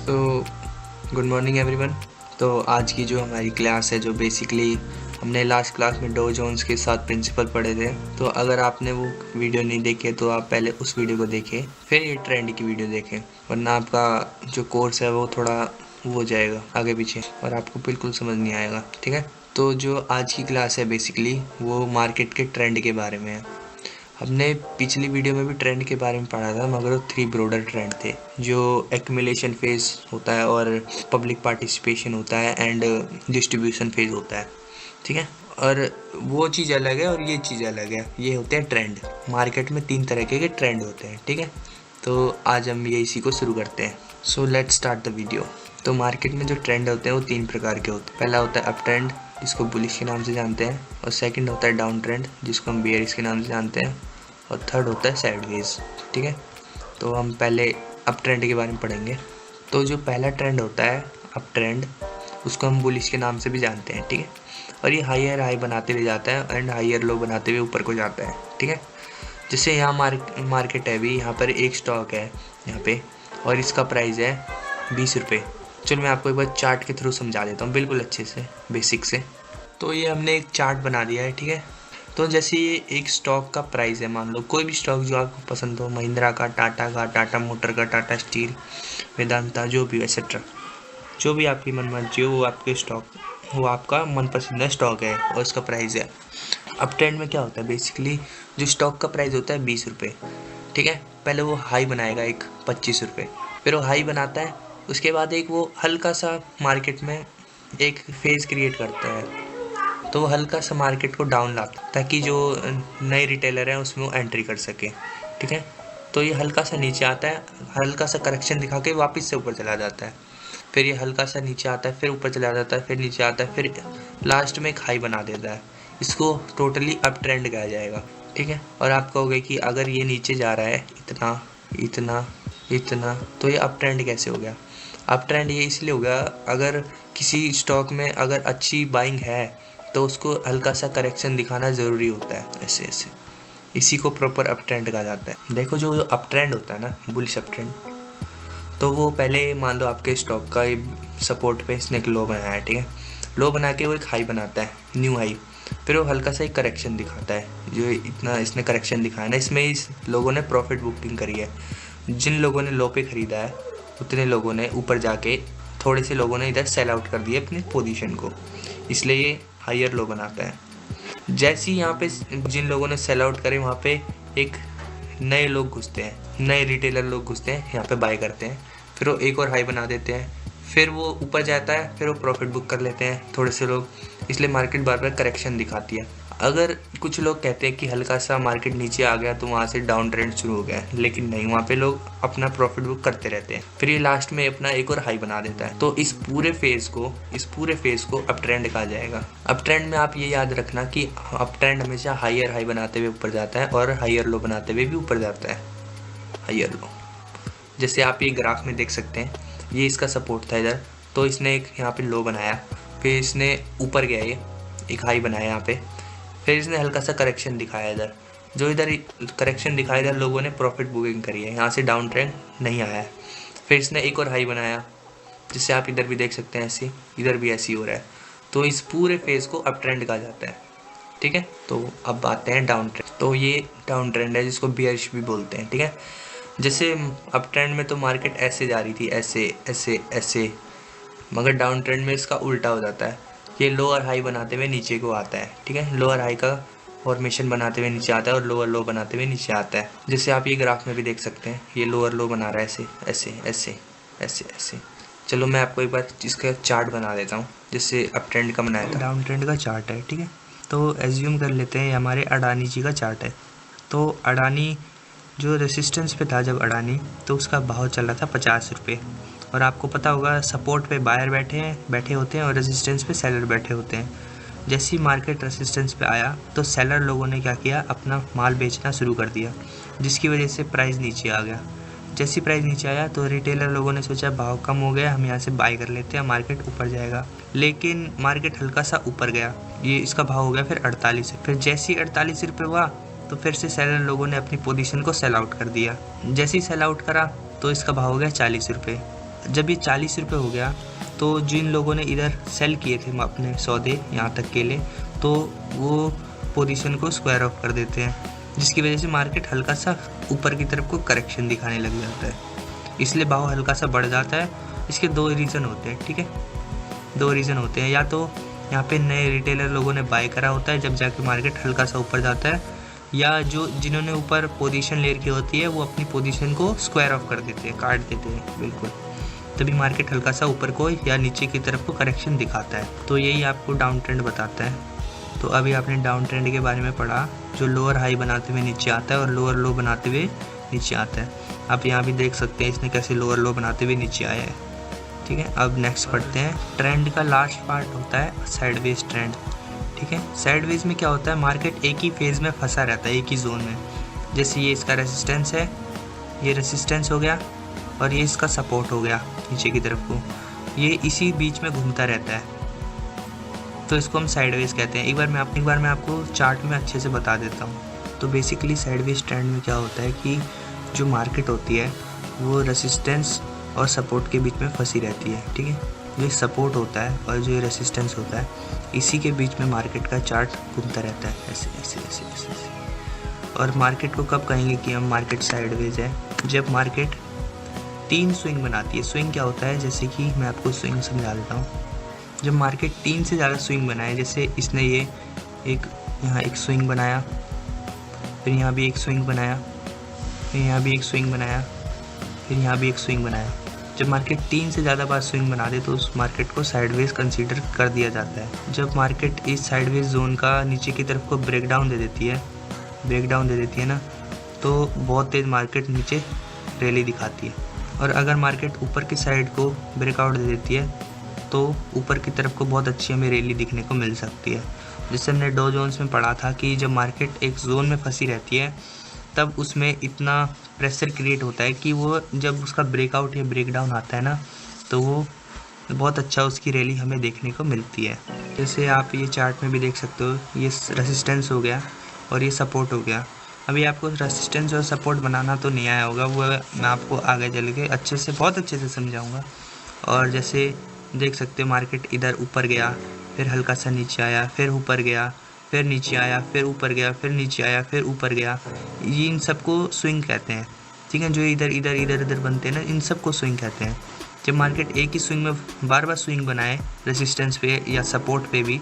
तो good morning everyone. तो आज की जो हमारी क्लास है, जो बेसिकली हमने लास्ट क्लास में डो जोन्स के साथ प्रिंसिपल पढ़े थे, तो अगर आपने वो वीडियो नहीं देखे तो आप पहले उस वीडियो को देखें, फिर ये ट्रेंड की वीडियो देखें, वरना आपका जो कोर्स है वो थोड़ा वो हो जाएगा आगे पीछे और आपको बिल्कुल समझ नहीं आएगा। ठीक है, तो जो आज की क्लास है बेसिकली वो मार्केट के ट्रेंड के बारे में है। हमने पिछली वीडियो में भी ट्रेंड के बारे में पढ़ा था, मगर वो 3 ब्रॉडर ट्रेंड थे, जो एक्यूमुलेशन फेज होता है और पब्लिक पार्टिसिपेशन होता है एंड डिस्ट्रीब्यूशन फेज होता है। ठीक है, और वो चीज़ अलग है और ये चीज़ अलग है। ये होते हैं ट्रेंड। मार्केट में 3 तरह के ट्रेंड होते हैं। ठीक है, तो आज हम ये इसी को शुरू करते हैं। So let's start the video. तो मार्केट में जो ट्रेंड होते हैं वो 3 प्रकार के होते हैं। पहला होता है अप ट्रेंड, जिसको बुलिश के नाम से जानते हैं, और सेकंड होता है डाउन ट्रेंड, जिसको हम बेयरिश के नाम से जानते हैं, और थर्ड होता है साइडवेज। ठीक है, तो हम पहले अप ट्रेंड के बारे में पढ़ेंगे। तो जो पहला ट्रेंड होता है अप ट्रेंड, उसको हम बुलिश के नाम से भी जानते हैं। ठीक है, और ये हायर हाई बनाते हुए जाता है एंड हायर लो बनाते हुए ऊपर को जाता है। ठीक है, जैसे यहाँ मार्केट है, अभी यहाँ पर एक स्टॉक है यहाँ पे, और इसका प्राइस है 20 रुपये। चलो मैं आपको एक बार चार्ट के थ्रू समझा देता हूँ बिल्कुल अच्छे से, बेसिक से। तो ये हमने एक चार्ट बना दिया है। ठीक है, तो जैसे ये एक स्टॉक का प्राइस है, मान लो कोई भी स्टॉक जो आपको पसंद हो, महिंद्रा का, टाटा का, टाटा मोटर का, टाटा स्टील, वेदांता, जो भी एक्सेट्रा, जो भी आपकी मनमर्जी हो वो आपके स्टॉक, वो आपका मनपसंद स्टॉक है और इसका प्राइस है। अप ट्रेंड में क्या होता है बेसिकली, जो स्टॉक का प्राइस होता है 20 रुपये। ठीक है, पहले वो हाई बनाएगा एक 25 रुपये, फिर वो हाई बनाता है, उसके बाद एक वो हल्का सा मार्केट में एक फेज क्रिएट करता है, तो वो हल्का सा मार्केट को डाउन लाता है ताकि जो नए रिटेलर हैं उसमें वो एंट्री कर सके। ठीक है, तो ये हल्का सा नीचे आता है, हल्का सा करेक्शन दिखा के वापस से ऊपर चला जाता है, फिर ये हल्का सा नीचे आता है, फिर ऊपर चला जाता है, फिर नीचे आता है, फिर लास्ट में एक हाई बना देता है। इसको टोटली अप ट्रेंड कहा जाएगा। ठीक है, और आप कहोगे कि अगर ये नीचे जा रहा है इतना इतना इतना, तो ये अप ट्रेंड कैसे हो गया? अप ट्रेंड ये इसलिए हो गया, अगर किसी स्टॉक में अगर अच्छी बाइंग है तो उसको हल्का सा करेक्शन दिखाना ज़रूरी होता है, ऐसे ऐसे, इसी को प्रॉपर अप ट्रेंड कहा जाता है। देखो जो अप ट्रेंड होता है ना, बुलिश अप ट्रेंड, तो वो पहले मान लो आपके स्टॉक का सपोर्ट पे इसने एक लो बनाया है। ठीक है, लो बना के वो एक हाई बनाता है, न्यू हाई, फिर वो हल्का सा एक करेक्शन दिखाता है। जो इतना इसने करेक्शन दिखाया ना, इसमें इस लोगों ने प्रॉफिट बुकिंग करी है। जिन लोगों ने लो पे ख़रीदा है उतने लोगों ने ऊपर जाके, थोड़े से लोगों ने इधर सेल आउट कर दिया अपनी पोजीशन को, इसलिए ये हायर लो बनाता है। जैसे ही यहाँ पे जिन लोगों ने सेल आउट करे, वहाँ पे एक नए लोग घुसते हैं, नए रिटेलर लोग घुसते हैं, यहाँ पे बाय करते हैं, फिर वो एक और हाई बना देते हैं, फिर वो ऊपर जाता है, फिर वो प्रॉफिट बुक कर लेते हैं थोड़े से लोग, इसलिए मार्केट बार बार करेक्शन दिखाती है। अगर कुछ लोग कहते हैं कि हल्का सा मार्केट नीचे आ गया तो वहाँ से डाउन ट्रेंड शुरू हो गया, लेकिन नहीं, वहाँ पे लोग अपना प्रॉफिट बुक करते रहते हैं, फिर ये लास्ट में अपना एक और हाई बना देता है। तो इस पूरे फेज को अप ट्रेंड कहा जाएगा। अप ट्रेंड में आप ये याद रखना कि अप ट्रेंड हमेशा हायर हाई बनाते हुए ऊपर जाता है और हायर लो बनाते हुए भी ऊपर जाता है, हायर लो। जैसे आप ये ग्राफ में देख सकते हैं, ये इसका सपोर्ट था इधर, तो इसने एक यहाँ पे लो बनाया, फिर इसने ऊपर गया, ये एक हाई बनाया यहाँ पे, फिर इसने हल्का सा करेक्शन दिखाया इधर, जो इधर करेक्शन दिखाया इधर लोगों ने प्रॉफिट बुकिंग करी है, यहाँ से डाउन ट्रेंड नहीं आया है, फिर इसने एक और हाई बनाया, जिससे आप इधर भी देख सकते हैं ऐसी, इधर भी ऐसी हो रहा है। तो इस पूरे फेज को अप ट्रेंड कहा जाता है। ठीक है, तो अब आते हैं डाउन ट्रेंड। तो ये डाउन ट्रेंड है, जिसको बियरिश भी बोलते हैं। ठीक है, जैसे अप ट्रेंड में तो मार्केट ऐसे जा रही थी, ऐसे ऐसे ऐसे, मगर डाउन ट्रेंड में इसका उल्टा हो जाता है, ये लोअर हाई बनाते हुए नीचे को आता है। ठीक है, लोअर हाई का फॉर्मेशन बनाते हुए नीचे आता है और लोअर लो बनाते हुए नीचे आता है। जैसे आप ये ग्राफ में भी देख सकते हैं, ये लोअर लो बना रहा है ऐसे ऐसे ऐसे ऐसे ऐसे। चलो मैं आपको एक बार इसका चार्ट बना देता हूँ, जिससे अप ट्रेंड का बनाया था, डाउन ट्रेंड का चार्ट है। ठीक है, तो एज्यूम कर लेते हैं हमारे अडानी जी का चार्ट है। तो अडानी जो रेसिस्टेंस पे था जब अडानी, तो उसका भाव चल रहा था 50 रुपये, और आपको पता होगा सपोर्ट पे बायर बैठे होते हैं और रेजिस्टेंस पे सेलर बैठे होते हैं। जैसे ही मार्केट रेजिस्टेंस पे आया तो सेलर लोगों ने क्या किया, अपना माल बेचना शुरू कर दिया, जिसकी वजह से प्राइस नीचे आ गया। जैसी प्राइस नीचे आया तो रिटेलर लोगों ने सोचा भाव कम हो गया, हम यहाँ से बाय कर लेते हैं, मार्केट ऊपर जाएगा। लेकिन मार्केट हल्का सा ऊपर गया, ये इसका भाव हो गया फिर 48। फिर जैसे ही 48 रुपये हुआ तो फिर से सेलर लोगों ने अपनी पोजीशन को सेल आउट कर दिया। जैसे ही सेल आउट करा तो इसका भाव हो गया 40 रुपये। जब ये 40 रुपये हो गया तो जिन लोगों ने इधर सेल किए थे अपने सौदे यहाँ तक के लिए, तो वो पोजीशन को स्क्वायर ऑफ कर देते हैं, जिसकी वजह से मार्केट हल्का सा ऊपर की तरफ को करेक्शन दिखाने लग जाता है, इसलिए भाव हल्का सा बढ़ जाता है। इसके 2 रीज़न होते हैं, ठीक है, 2 रीज़न होते हैं। या तो यहाँ पे नए रिटेलर लोगों ने बाय करा होता है जब जाके मार्केट हल्का सा ऊपर जाता है, या जिन्होंने ऊपर पोजीशन ले रखी होती है वो अपनी पोजीशन को स्क्वायर ऑफ कर देते हैं, काट देते हैं बिल्कुल, तभी मार्केट हल्का सा ऊपर को या नीचे की तरफ को करेक्शन दिखाता है। तो यही आपको डाउन ट्रेंड बताता है। तो अभी आपने डाउन ट्रेंड के बारे में पढ़ा, जो लोअर हाई बनाते हुए नीचे आता है और लोअर लो बनाते हुए नीचे आता है। आप यहाँ भी देख सकते हैं इसने कैसे लोअर लो बनाते हुए नीचे आया है, ठीक है। अब नेक्स्ट पढ़ते हैं। ट्रेंड का लास्ट पार्ट होता है साइडवेज ट्रेंड, ठीक है। साइडवेज में क्या होता है, मार्केट एक ही फेज़ में फंसा रहता है, एक ही जोन में। जैसे ये इसका रेसिस्टेंस है, ये रेसिस्टेंस हो गया और ये इसका सपोर्ट हो गया नीचे की तरफ को, ये इसी बीच में घूमता रहता है, तो इसको हम साइडवेज कहते हैं। एक बार मैं आपको चार्ट में अच्छे से बता देता हूँ। तो बेसिकली साइडवेज ट्रेंड में क्या होता है कि जो मार्केट होती है वो रेसिस्टेंस और सपोर्ट के बीच में फंसी रहती है, ठीक है। जो सपोर्ट होता है और जो रेसिस्टेंस होता है, इसी के बीच में मार्केट का चार्ट घूमता रहता है, ऐसे ऐसे ऐसे ऐसे ऐसे। और मार्केट को कब कहेंगे कि हम मार्केट साइडवेज है, जब मार्केट 3 स्विंग बनाती है। स्विंग क्या होता है, जैसे कि मैं आपको स्विंग समझा देता हूँ। जब मार्केट 3 से ज़्यादा स्विंग बनाए, जैसे इसने ये यहाँ एक स्विंग बनाया, फिर यहाँ भी एक स्विंग बनाया, फिर यहाँ भी एक स्विंग बनाया, फिर यहाँ भी एक स्विंग बनाया। जब मार्केट 3 से ज़्यादा बार स्विंग बना दे तो उस मार्केट को साइडवेज कंसीडर कर दिया जाता है। जब मार्केट इस साइडवेज जोन का नीचे की तरफ को ब्रेकडाउन दे देती है ना, तो बहुत तेज़ मार्केट नीचे रैली दिखाती है। और अगर मार्केट ऊपर की साइड को ब्रेकआउट दे देती है तो ऊपर की तरफ को बहुत अच्छी हमें रैली दिखने को मिल सकती है। जिससे हमने डॉ जोन्स में पढ़ा था कि जब मार्केट एक जोन में फंसी रहती है तब उसमें इतना प्रेशर क्रिएट होता है कि वो जब उसका ब्रेकआउट या ब्रेकडाउन आता है ना, तो वो बहुत अच्छा उसकी रैली हमें देखने को मिलती है। जैसे आप ये चार्ट में भी देख सकते हो, ये रेसिस्टेंस हो गया और ये सपोर्ट हो गया। अभी आपको रेसिस्टेंस और सपोर्ट बनाना तो नहीं आया होगा, वो मैं आपको आगे चल के बहुत अच्छे से समझाऊंगा। और जैसे देख सकते हो मार्केट इधर ऊपर गया, फिर हल्का सा नीचे आया, फिर ऊपर गया, फिर नीचे आया, फिर ऊपर गया, फिर नीचे आया, फिर ऊपर गया। ये इन सबको स्विंग कहते हैं, ठीक है। जो इधर बनते हैं ना, इन सबको स्विंग कहते हैं। जब मार्केट एक ही स्विंग में बार बार स्विंग बनाए रेसिस्टेंस पे या सपोर्ट पे भी,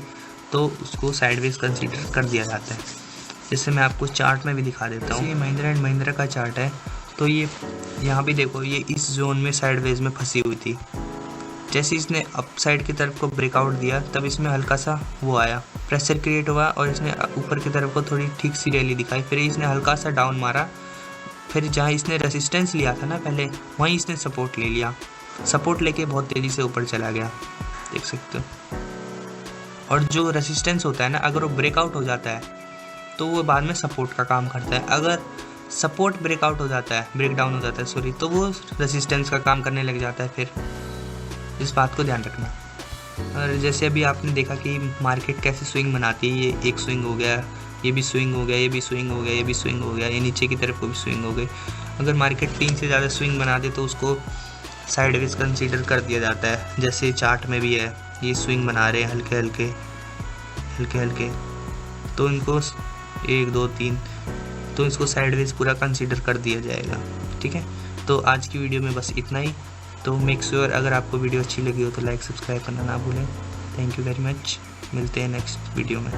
तो उसको साइडवेज कंसीडर कर दिया जाता है। जैसे मैं आपको चार्ट में भी दिखा देता हूँ। ये महिंद्रा एंड महिंद्रा का चार्ट है। तो ये यहाँ भी देखो, ये इस जोन में साइडवेज में फंसी हुई थी। जैसे इसने अप साइड की तरफ को ब्रेकआउट दिया, तब इसमें हल्का सा वो आया, प्रेशर क्रिएट हुआ और इसने ऊपर की तरफ को थोड़ी ठीक सी रैली दिखाई। फिर इसने हल्का सा डाउन मारा, फिर जहाँ इसने रेसिस्टेंस लिया था ना पहले, वहीं इसने सपोर्ट ले लिया। सपोर्ट लेके बहुत तेज़ी से ऊपर चला गया, देख सकते हो। और जो रेसिस्टेंस होता है ना, अगर वो ब्रेकआउट हो जाता है तो वो बाद में सपोर्ट का काम करता है। अगर सपोर्ट ब्रेकआउट हो जाता है, ब्रेकडाउन हो जाता है सॉरी, तो वो रेसिस्टेंस का काम करने लग जाता है। फिर इस बात को ध्यान रखना। और जैसे अभी आपने देखा कि मार्केट कैसे स्विंग बनाती है, ये एक स्विंग हो गया, ये भी स्विंग हो गया, ये भी स्विंग हो गया, ये भी स्विंग हो गया, ये नीचे की तरफ को भी स्विंग हो गई। अगर मार्केट 3 से ज़्यादा स्विंग बना दे तो उसको साइडवेज कंसीडर कर दिया जाता है। जैसे चार्ट में भी है, ये स्विंग बना रहे हैं हल्के हल्के, तो इनको 1 2 3, तो इसको साइडवेज पूरा कंसीडर कर दिया जाएगा, ठीक है। तो आज की वीडियो में बस इतना ही। तो मेक श्योर अगर आपको वीडियो अच्छी लगी हो तो लाइक सब्सक्राइब करना ना भूलें। Thank you very much. मिलते हैं नेक्स्ट वीडियो में।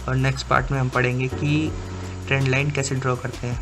और नेक्स्ट पार्ट में हम पढ़ेंगे कि ट्रेंड लाइन कैसे ड्रॉ करते हैं।